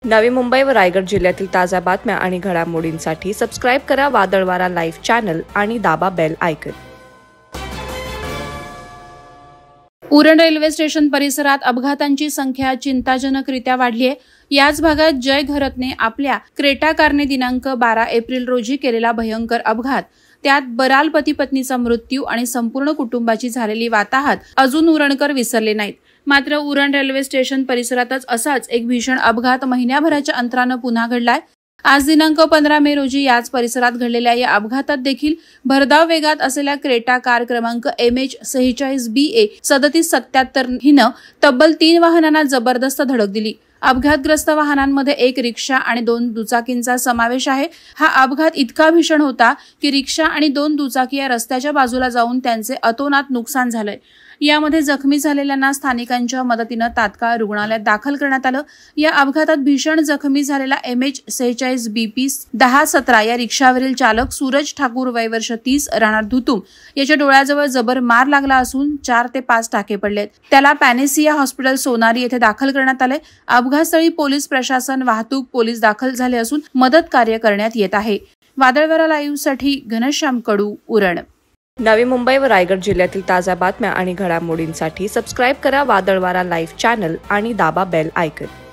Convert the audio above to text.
नवी मुंबई व रायगड जिल्ह्यातील ताज्या बातम्या आणि घडामोडींसाठी सबस्क्राईब करा वादळवारा लाईव्ह चॅनल आणि दाबा bell icon. Uran railway station परिसरात अपघातांची संख्या चिंताजनकरित्या वाढली आहे। याच भागात जय घरतने आपल्या क्रेटा कारने दिनांक 12 एप्रिल रोजी केलेला भयंकर अपघात, त्यात बराल पती पत्नीचा मृत्यू आणि संपूर्ण कुटुंबाची झालेली वाताहत अजून उरणकर विसरले नाहीत। मात्र उरण रेल्वे स्टेशन परिसरातच असाच एक भीषण अपघात महिन्याभराच्या अंतराने पुन्हा घडलाय। आज दिनांक 15 मे रोजी याच परिसरात घडलेल्या या अपघातात देखील भरधाव वेगात असलेल्या क्रेटा कार क्रमांक MH46BA 3777 हिनं तब्बल 3 वाहनांना जबरदस्त धडक दिली। अपघातग्रस्त वाहनांमध्ये एक रिक्षा आणि 2 दुचाकींचा समावेश आहे। हा अपघात इतका भीषण होता की रिक्षा आणि 2 दुचाकी या रस्त्याच्या बाजूला जाऊन त्यांचे अतोनात नुकसान झालंय। यामध्ये जखमी झालेल्यांना स्थानिकांच्या मदतीने तात्काळ रुग्णालयात दाखल करण्यात आलं। या अपघातात भीषण जखमी झालेला MH46BP 1017 या रिक्षावरील चालक सूरज ठाकूर वय वर्ष 30 राहणार धुतुम याच्या डोळ्याजवळ जबर मार लागला असून 4 ते 5 टाके पडलेत। त्याला पॅनेसिया हॉस्पिटल सोनारी येथे दाखल करण्यात आले। अपघातस्थळी पोलीस प्रशासन, वाहतूक पोलीस दाखल झाले असून मदत कार्य करण्यात येत आहे। वादळवारा लाईव्ह साठी घनश्याम कडू, उरण। नवी मुंबई व रायगड जिल्ह्यातील ताज्या बातम्या आणि घडामोडींसाठी सबस्क्राईब करा वादळवारा लाईव्ह चॅनल आणि दाबा बेल आयकॉन।